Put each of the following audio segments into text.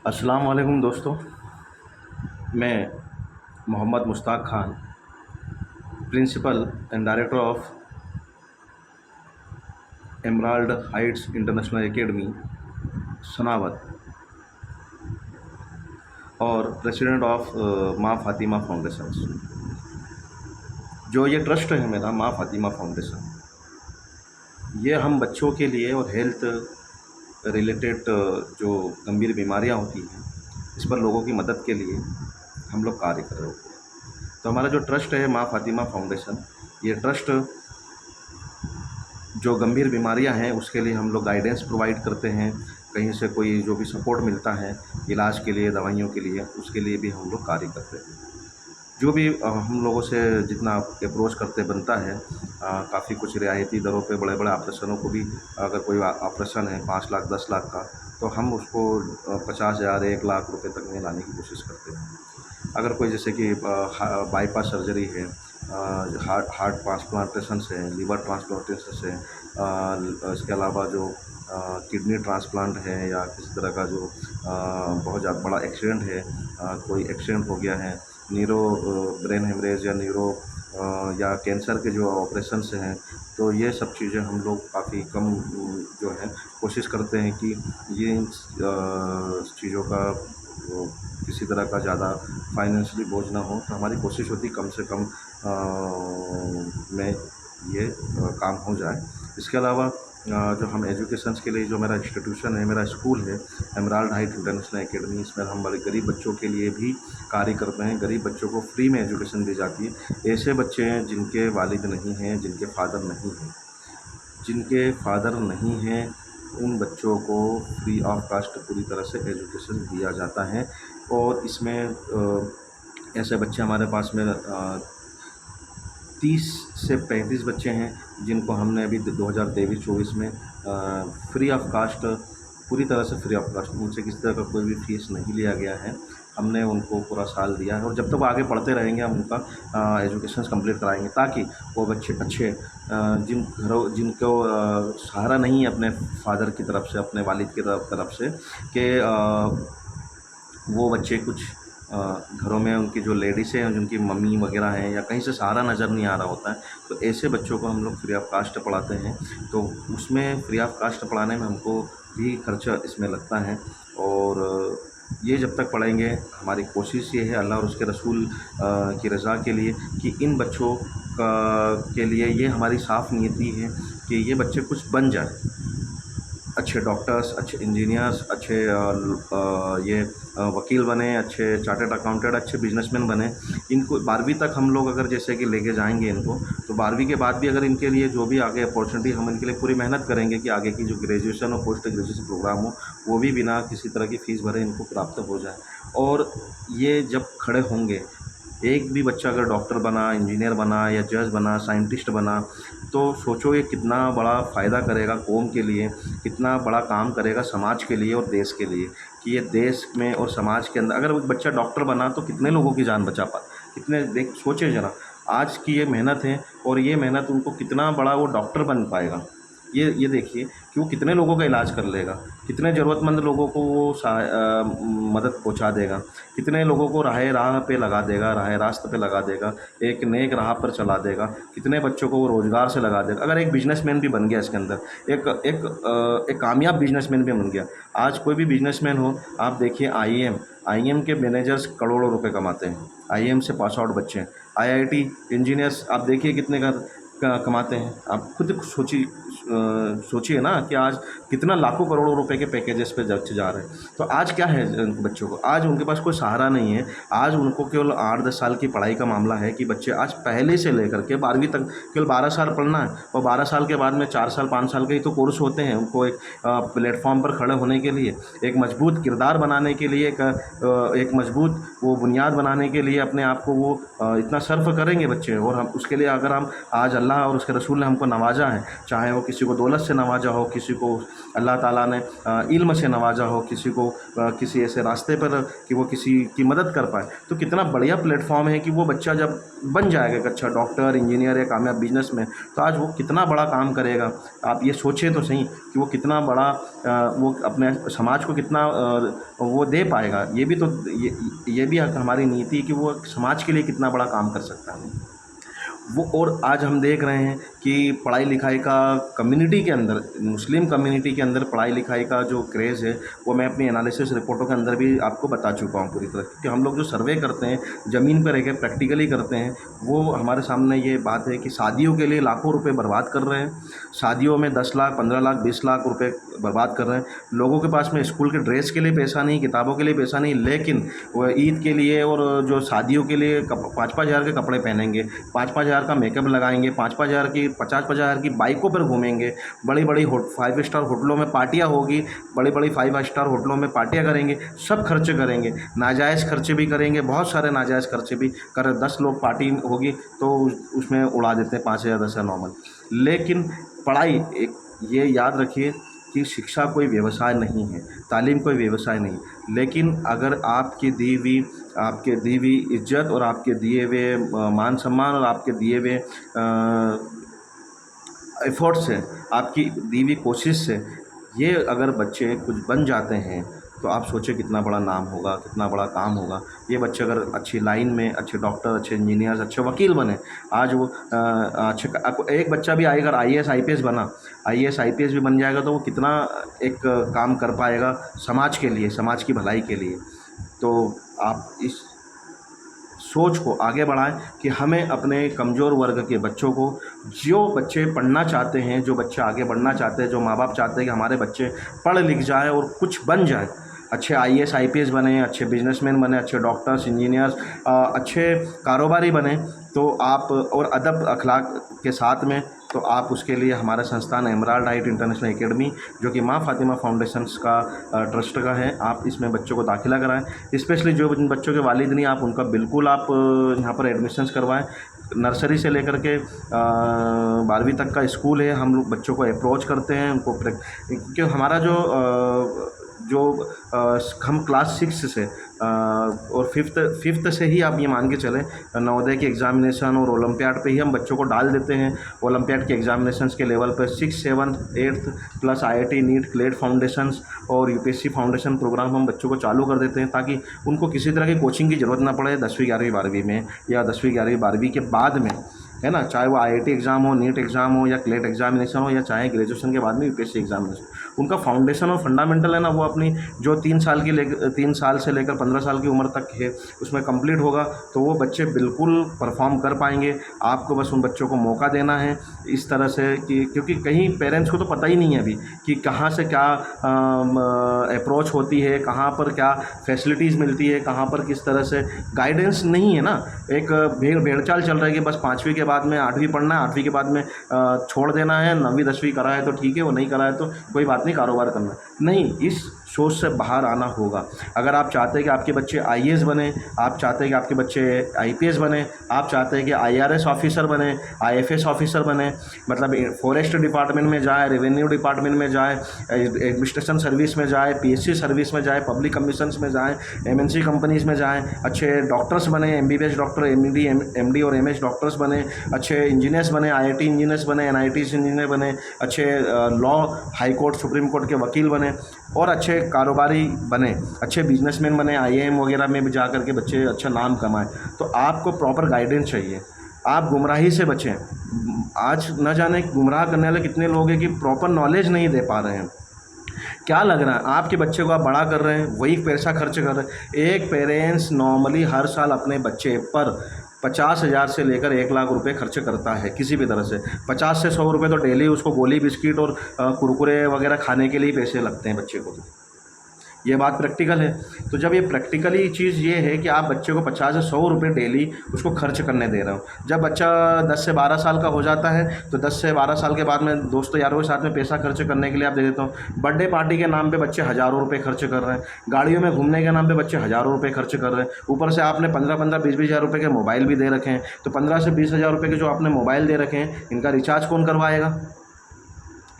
अस्सलाम वालेकुम दोस्तों। मैं Mohammad Mushtaq Khan, principal and director of Emerald Heights International Academy Sanawad और प्रेसिडेंट ऑफ माँ फ़ातिमा फाउंडेशन। जो ये ट्रस्ट है मेरा माँ फ़ातिमा फाउंडेशन, ये हम बच्चों के लिए और हेल्थ रिलेटेड जो गंभीर बीमारियां होती हैं इस पर लोगों की मदद के लिए हम लोग कार्य कर रहे होते हैं। तो हमारा जो ट्रस्ट है माँ फ़ातिमा फाउंडेशन, ये ट्रस्ट जो गंभीर बीमारियां हैं उसके लिए हम लोग गाइडेंस प्रोवाइड करते हैं। कहीं से कोई जो भी सपोर्ट मिलता है इलाज के लिए, दवाइयों के लिए, उसके लिए भी हम लोग कार्य करते हैं। जो भी हम लोगों से जितना अप्रोच करते बनता है, काफ़ी कुछ रियायती दरों पे बड़े बड़े ऑपरेशनों को भी, अगर कोई ऑपरेशन है 5 लाख 10 लाख का, तो हम उसको 50,000 1 लाख रुपए तक में लाने की कोशिश करते हैं। अगर कोई जैसे कि बाईपास सर्जरी है, हार्ट ट्रांसप्लांटेशन से, लिवर ट्रांसप्लांटेशन से, इसके अलावा जो किडनी ट्रांसप्लांट है, या किसी तरह का जो बहुत ज़्यादा बड़ा एक्सीडेंट है, कोई एक्सीडेंट हो गया है, न्यूरो ब्रेन हेमरेज या न्यूरो या कैंसर के जो ऑपरेशंस हैं, तो ये सब चीज़ें हम लोग काफ़ी कम जो है कोशिश करते हैं कि ये चीज़ों का किसी तरह का ज़्यादा फाइनेंशियली बोझ ना हो। तो हमारी कोशिश होती कम से कम में ये काम हो जाए। इसके अलावा जो हम एजुकेशंस के लिए, जो मेरा इंस्टीट्यूशन है, मेरा स्कूल है एमराल्ड हाइट इंटरनेशनल एकेडमी, इसमें हम बड़े गरीब बच्चों के लिए भी कार्य करते हैं। गरीब बच्चों को फ्री में एजुकेशन दी जाती है। ऐसे बच्चे हैं जिनके वालिद नहीं हैं, जिनके फादर नहीं हैं, उन बच्चों को फ्री ऑफ कास्ट पूरी तरह से एजुकेशन दिया जाता है। और इसमें ऐसे बच्चे हमारे पास में 30 से 35 बच्चे हैं जिनको हमने अभी 2023-24 में फ्री ऑफ कास्ट, पूरी तरह से फ्री ऑफ कास्ट, उनसे किसी तरह का कोई भी फीस नहीं लिया गया है। हमने उनको पूरा साल दिया है और जब तक वो आगे पढ़ते रहेंगे हम उनका एजुकेशन कंप्लीट कराएंगे, ताकि वो बच्चे अच्छे जिनको सहारा नहीं है अपने फादर की तरफ से, अपने वालिद की तरफ से, कि वो बच्चे कुछ घरों में उनकी जो लेडीज़ हैं, जिनकी मम्मी वगैरह हैं, या कहीं से सहारा नज़र नहीं आ रहा होता है, तो ऐसे बच्चों को हम लोग फ्री ऑफ कास्ट पढ़ाते हैं। तो उसमें फ्री ऑफ कास्ट पढ़ाने में हमको भी खर्चा इसमें लगता है। और ये जब तक पढ़ेंगे, हमारी कोशिश ये है अल्लाह और उसके रसूल की रज़ा के लिए, कि इन बच्चों के लिए ये हमारी साफ़ नीयति है कि ये बच्चे कुछ बन जाए, अच्छे डॉक्टर्स, अच्छे इंजीनियर्स, अच्छे वकील बने, अच्छे चार्टर्ड अकाउंटेंट, अच्छे बिजनेसमैन बने। इनको 12वीं तक हम लोग अगर जैसे कि लेके जाएंगे इनको, तो 12वीं के बाद भी अगर इनके लिए जो भी आगे अपॉर्चुनिटी, हम इनके लिए पूरी मेहनत करेंगे कि आगे की जो ग्रेजुएशन और पोस्ट ग्रेजुएशन प्रोग्राम हो वो भी बिना किसी तरह की फ़ीस भरे इनको प्राप्त हो जाए। और ये जब खड़े होंगे, एक भी बच्चा अगर डॉक्टर बना, इंजीनियर बना, या जज बना, साइंटिस्ट बना, तो सोचो ये कितना बड़ा फ़ायदा करेगा कौम के लिए, कितना बड़ा काम करेगा समाज के लिए और देश के लिए। कि ये देश में और समाज के अंदर अगर वो बच्चा डॉक्टर बना तो कितने लोगों की जान बचा पा, कितने देख सोचें ज़रा, आज की ये मेहनत है और ये मेहनत उनको कितना बड़ा वो डॉक्टर बन पाएगा। ये देखिए कि वो कितने लोगों का इलाज कर लेगा, कितने ज़रूरतमंद लोगों को वो मदद पहुंचा देगा, कितने लोगों को राह पे लगा देगा, राह रास्त पे लगा देगा, एक नेक राह पर चला देगा, कितने बच्चों को वो रोज़गार से लगा देगा। अगर एक बिजनेसमैन भी बन गया इसके अंदर, एक कामयाब बिजनेसमैन भी बन गया। आज कोई भी बिजनेसमैन हो, आप देखिए आईएम के मैनेजर्स करोड़ों रुपए कमाते हैं, आईएम से पास आउट बच्चे हैं। आईआईटी इंजीनियर्स आप देखिए कितने कमाते हैं। आप खुद सोचिए ना कि आज कितना लाखों करोड़ों रुपए के पैकेजेस पे जा रहे हैं। तो आज क्या है उन बच्चों को, आज उनके पास कोई सहारा नहीं है। आज उनको केवल 8-10 साल की पढ़ाई का मामला है कि बच्चे आज पहले से लेकर के 12वीं तक केवल 12 साल पढ़ना है, और 12 साल के बाद में 4 साल 5 साल के ही तो कोर्स होते हैं। उनको एक प्लेटफॉर्म पर खड़े होने के लिए, एक मजबूत किरदार बनाने के लिए, एक मजबूत वो बुनियाद बनाने के लिए अपने आप को वो इतना सर्फ करेंगे बच्चे। और हम उसके लिए, अगर हम आज अल्लाह और उसके रसूल ने हमको नवाजा है, चाहे वो किसी किसी को दौलत से नवाजा हो, किसी को अल्लाह ताला ने इल्म से नवाजा हो, किसी को किसी ऐसे रास्ते पर कि वो किसी की मदद कर पाए। तो कितना बढ़िया प्लेटफॉर्म है कि वो बच्चा जब बन जाएगा एक अच्छा डॉक्टर, इंजीनियर या कामयाब बिजनेसमैन, तो आज वो कितना बड़ा काम करेगा। आप ये सोचें तो सही कि वो कितना बड़ा वो अपने समाज को कितना वो दे पाएगा। ये भी हमारी नीति है कि वो समाज के लिए कितना बड़ा काम कर सकता है वो। और आज हम देख रहे हैं कि पढ़ाई लिखाई का कम्युनिटी के अंदर, मुस्लिम कम्युनिटी के अंदर पढ़ाई लिखाई का जो क्रेज़ है वो मैं अपनी एनालिसिस रिपोर्टों के अंदर भी आपको बता चुका हूँ पूरी तरह। क्योंकि हम लोग जो सर्वे करते हैं, ज़मीन पर रह के प्रैक्टिकली करते हैं, वो हमारे सामने ये बात है कि शादियों के लिए लाखों रुपए बर्बाद कर रहे हैं। शादियों में 10 लाख, 15 लाख, 20 लाख रुपए बर्बाद कर रहे हैं। लोगों के पास में स्कूल के ड्रेस के लिए पैसा नहीं, किताबों के लिए पैसा नहीं, लेकिन वो ईद के लिए और जो शादियों के लिए 5-5 हज़ार के कपड़े पहनेंगे, 5-5 हज़ार का मेकअप लगाएंगे, 5-5 हज़ार की 50-50 हज़ार की बाइकों पर घूमेंगे, बड़ी बड़ी 5 स्टार होटलों में पार्टियाँ होगी, बड़ी बड़ी 5 स्टार होटलों में पार्टियाँ करेंगे, सब खर्चे करेंगे, नाजायज़ खर्चे भी करेंगे, बहुत सारे नाजायज़ खर्चे भी कर। 10 लोग पार्टी होगी तो उसमें उड़ा देते हैं 5 हज़ार 10 हज़ार नॉर्मल। लेकिन पढ़ाई एक, ये याद रखिए कि शिक्षा कोई व्यवसाय नहीं है, तालीम कोई व्यवसाय नहीं। लेकिन अगर आपकी दी हुई इज्जत और आपके दिए हुए मान सम्मान और आपके दिए हुए एफ़र्ट से, आपकी दी हुई कोशिश से ये अगर बच्चे कुछ बन जाते हैं तो आप सोचिए कितना बड़ा नाम होगा, कितना बड़ा काम होगा। ये बच्चे अगर अच्छी लाइन में अच्छे डॉक्टर, अच्छे इंजीनियर्स, अच्छे वकील बने, आज वो अच्छे, एक बच्चा भी अगर IAS IPS बना, IAS IPS भी बन जाएगा तो वो कितना एक काम कर पाएगा समाज के लिए, समाज की भलाई के लिए। तो आप इस सोच को आगे बढ़ाएं कि हमें अपने कमज़ोर वर्ग के बच्चों को, जो बच्चे पढ़ना चाहते हैं, जो बच्चे आगे बढ़ना चाहते हैं, जो माँ बाप चाहते हैं कि हमारे बच्चे पढ़ लिख जाएँ और कुछ बन जाए, अच्छे IAS IPS बने, अच्छे बिजनेसमैन बने, अच्छे डॉक्टर्स, इंजीनियर्स, अच्छे कारोबारी बने, तो आप और अदब अखलाक के साथ में, तो आप उसके लिए हमारा संस्थान एमराल्ड हाइट इंटरनेशनल एकेडमी, जो कि माँ फातिमा फाउंडेशंस का ट्रस्ट का है, आप इसमें बच्चों को दाखिला कराएं। स्पेशली जो बच्चों के वालिद नहीं, आप उनका बिल्कुल आप यहाँ पर एडमिशन्स करवाएं। नर्सरी से लेकर के 12वीं तक का स्कूल है। हम लोग बच्चों को अप्रोच करते हैं, उनको क्योंकि हमारा हम क्लास 6 से और फिफ्थ से ही आप ये मान के चलें, नवोदय की एग्ज़ामिनेशन और ओलंपियाड पे ही हम बच्चों को डाल देते हैं। ओलंपियाड के एग्ज़ामिनेशंस के लेवल पर 6, 7, 8 plus IIT, NEET, CLAT foundations और UPSC फाउंडेशन प्रोग्राम हम बच्चों को चालू कर देते हैं, ताकि उनको किसी तरह की कोचिंग की ज़रूरत ना पड़े 10वीं 11वीं 12वीं में, या 10वीं 11वीं 12वीं के बाद में, है ना। चाहे वो IIT एग्ज़ाम हो, नीट एग्ज़ाम हो, या क्लेट एग्ज़ामिनेशन हो, या चाहे ग्रेजुएशन के बाद में UPSC एग्ज़ामिनेशन, उनका फाउंडेशन और फंडामेंटल है ना, वो अपनी जो 3 साल से लेकर 15 साल की उम्र तक है उसमें कंप्लीट होगा, तो वो बच्चे बिल्कुल परफॉर्म कर पाएंगे। आपको बस उन बच्चों को मौका देना है इस तरह से कि, क्योंकि कहीं पेरेंट्स को तो पता ही नहीं है अभी कि कहाँ से क्या अप्रोच होती है, कहाँ पर क्या फैसिलिटीज़ मिलती है, कहाँ पर किस तरह से गाइडेंस नहीं है ना। एक भेड़चाल चल रहा है कि बस 5वीं के बाद में 8वीं पढ़ना है, 8वीं के बाद में छोड़ देना है, 9वीं 10वीं करा है तो ठीक है, वो नहीं करा है तो कोई बात नहीं, कारोबार करना नहीं। इस सोच से बाहर आना होगा। अगर आप चाहते हैं कि आपके बच्चे IAS बने, आप चाहते हैं कि आपके बच्चे IPS बने, आप चाहते हैं कि IRS ऑफिसर बने, IFS ऑफिसर बने, मतलब फॉरेस्ट डिपार्टमेंट में जाए, रेवेन्यू डिपार्टमेंट में जाए, एडमिनिस्ट्रेशन सर्विस में जाए, PSC सर्विस में जाए, पब्लिक कमीशंस में जाए, MNC कंपनीज़ में जाएँ, अच्छे डॉक्टर्स बने, MBBS डॉक्टर, MD और MS डॉक्टर्स बने, अच्छे इंजीनियर्स बने, IIT इंजीनियर्स बने, NIT इंजीनियर बने, अच्छे law, high court, supreme court के वकील बने, और अच्छे कारोबारी बने, अच्छे बिजनेसमैन बने, IIM वगैरह में भी जा कर के बच्चे अच्छा नाम कमाएं। तो आपको प्रॉपर गाइडेंस चाहिए, आप गुमराही से बचें। आज न जाने गुमराह करने वाले कितने लोग हैं कि प्रॉपर नॉलेज नहीं दे पा रहे हैं। क्या लग रहा है आपके बच्चे को आप बड़ा कर रहे हैं, वही पैसा खर्च कर रहे हैं। एक पेरेंट्स नॉर्मली हर साल अपने बच्चे पर 50,000 से लेकर 1 लाख रुपए खर्च करता है किसी भी तरह से। 50 से 100 रुपये तो डेली उसको गोली, बिस्किट और कुरकुरे वगैरह खाने के लिए पैसे लगते हैं बच्चे को। ये बात प्रैक्टिकल है। तो जब ये प्रैक्टिकली चीज़ ये है कि आप बच्चे को 50 से 100 रुपये डेली उसको खर्च करने दे रहे हो। जब बच्चा 10 से 12 साल का हो जाता है तो 10 से 12 साल के बाद में दोस्तों यारों के साथ में पैसा खर्च करने के लिए आप दे देते हो। बर्थडे पार्टी के नाम पे बच्चे हज़ारों रुपये खर्च कर रहे हैं, गाड़ियों में घूमने के नाम पे बच्चे हज़ारों रुपये खर्च कर रहे हैं। ऊपर से आपने 15-15, 20-20 हज़ार रुपये के मोबाइल भी दे रखे हैं। तो 15 से 20 हज़ार रुपये के जो आपने मोबाइल दे रखे हैं, इनका रिचार्ज कौन करवाएगा?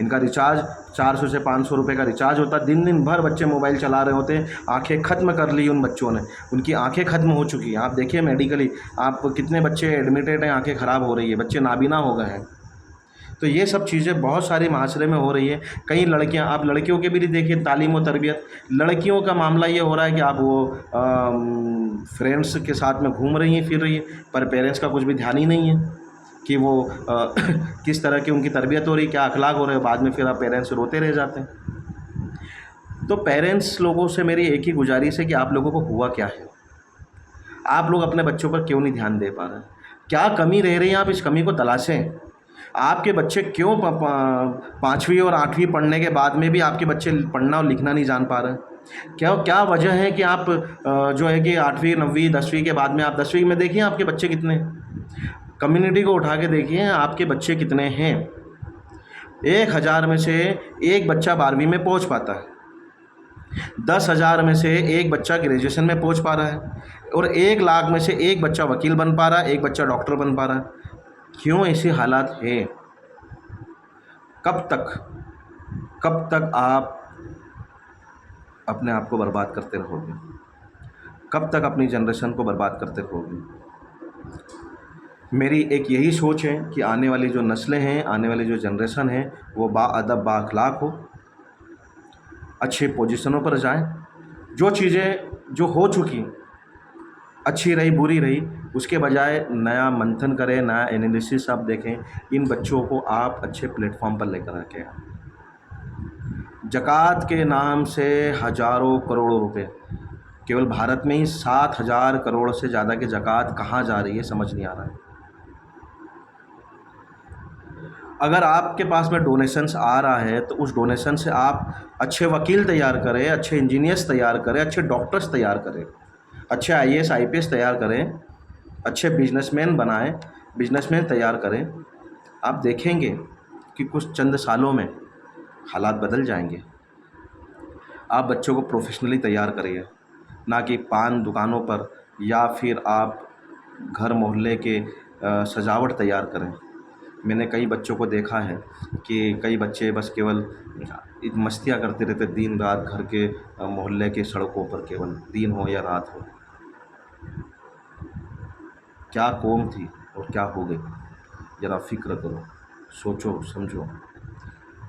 इनका रिचार्ज 400 से 500 रुपये का रिचार्ज होता है। दिन दिन भर बच्चे मोबाइल चला रहे होते हैं। आंखें ख़त्म कर ली उन बच्चों ने, उनकी आंखें ख़त्म हो चुकी हैं। आप देखिए मेडिकली आप कितने बच्चे एडमिटेड हैं, आंखें ख़राब हो रही है, बच्चे नाबीना हो गए हैं। तो ये सब चीज़ें बहुत सारी माशरे में हो रही है। कई लड़कियां, आप लड़कियों के भी देखिए तालीम और तरबियत, लड़कियों का मामला ये हो रहा है कि आप वो फ्रेंड्स के साथ में घूम रही हैं, फिर रही हैं, पर पेरेंट्स का कुछ भी ध्यान ही नहीं है कि वो किस तरह की उनकी तरबियत हो रही, क्या अखलाक हो रहे हैं। बाद में फिर आप पेरेंट्स रोते रह जाते हैं। तो पेरेंट्स लोगों से मेरी एक ही गुजारिश है कि आप लोगों को हुआ क्या है, आप लोग अपने बच्चों पर क्यों नहीं ध्यान दे पा रहे, क्या कमी रह रही है, आप इस कमी को तलाशें। आपके बच्चे क्यों 5वीं और 8वीं पढ़ने के बाद में भी आपके बच्चे पढ़ना और लिखना नहीं जान पा रहे, क्या क्या वजह है कि आप जो है कि 8वीं 9वीं 10वीं के बाद में, आप 10वीं में देखिए आपके बच्चे कितने, कम्युनिटी को उठा के देखिए आपके बच्चे कितने हैं। 1000 में से एक बच्चा 12वीं में पहुंच पाता है, 10,000 में से एक बच्चा ग्रेजुएशन में पहुंच पा रहा है, और 1 लाख में से एक बच्चा वकील बन पा रहा है, एक बच्चा डॉक्टर बन पा रहा है। क्यों ऐसे हालात है? कब तक आप अपने आप को बर्बाद करते रहोगे? कब तक अपनी जनरेशन को बर्बाद करते रहोगे? मेरी एक यही सोच है कि आने वाली जो नस्लें हैं, आने वाली जो जनरेशन है, वो बाअदब बाअखलाक हो, अच्छे पोजीशनों पर जाएं। जो चीज़ें जो हो चुकी, अच्छी रही बुरी रही, उसके बजाय नया मंथन करें, नया एनालिसिस आप देखें। इन बच्चों को आप अच्छे प्लेटफॉर्म पर लेकर आके आएं। ज़कात के नाम से हज़ारों करोड़ों रुपए, केवल भारत में ही 7,000 करोड़ से ज़्यादा की ज़कात कहाँ जा रही है, समझ नहीं आ रहा है। अगर आपके पास में डोनेशंस आ रहा है तो उस डोनेशन से आप अच्छे वकील तैयार करें, अच्छे इंजीनियर्स तैयार करें, अच्छे डॉक्टर्स तैयार करें, अच्छे IAS IPS तैयार करें, अच्छे बिजनेसमैन बनाएं, बिजनेसमैन तैयार करें। आप देखेंगे कि कुछ चंद सालों में हालात बदल जाएंगे। आप बच्चों को प्रोफेशनली तैयार करिए, ना कि पान दुकानों पर या फिर आप घर मोहल्ले के सजावट तैयार करें। मैंने कई बच्चों को देखा है कि कई बच्चे बस केवल मस्तियाँ करते रहते दिन रात घर के मोहल्ले के सड़कों पर, केवल दिन हो या रात हो। क्या कौम थी और क्या हो गई, ज़रा फिक्र करो, सोचो समझो,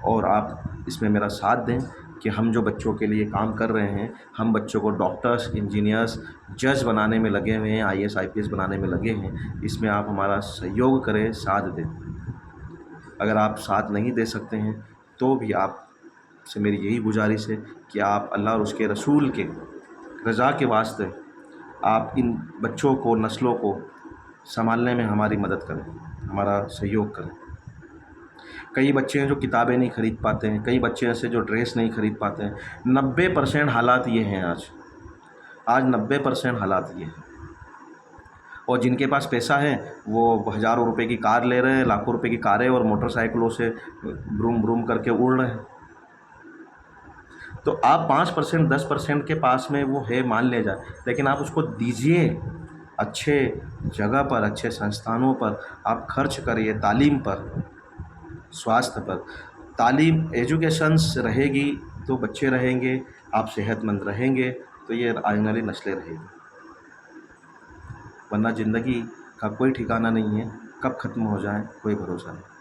और आप इसमें मेरा साथ दें कि हम जो बच्चों के लिए काम कर रहे हैं, हम बच्चों को डॉक्टर्स, इंजीनियर्स, जज बनाने में लगे हुए हैं, IAS IPS बनाने में लगे हैं। इसमें आप हमारा सहयोग करें, साथ दें। अगर आप साथ नहीं दे सकते हैं तो भी आप से मेरी यही गुजारिश है कि आप अल्लाह और उसके रसूल के रज़ा के वास्ते आप इन बच्चों को, नस्लों को संभालने में हमारी मदद करें, हमारा सहयोग करें। कई बच्चे हैं जो किताबें नहीं ख़रीद पाते हैं, कई बच्चे ऐसे जो ड्रेस नहीं ख़रीद पाते हैं। 90% हालात ये हैं आज 90% हालात ये हैं। और जिनके पास पैसा है वो हज़ारों रुपए की कार ले रहे हैं, लाखों रुपए की कारें और मोटरसाइकिलों से ब्रूम ब्रूम करके उड़ रहे हैं। तो आप 5% 10% के पास में वो है, मान ले जाए, लेकिन आप उसको दीजिए, अच्छे जगह पर, अच्छे संस्थानों पर आप खर्च करिए, तालीम पर, स्वास्थ्य पर। तालीम, एजुकेशंस रहेगी तो बच्चे रहेंगे, आप सेहतमंद रहेंगे तो ये आने वाली नस्लें रहेगी। वरना ज़िंदगी का कोई ठिकाना नहीं है, कब ख़त्म हो जाए कोई भरोसा नहीं।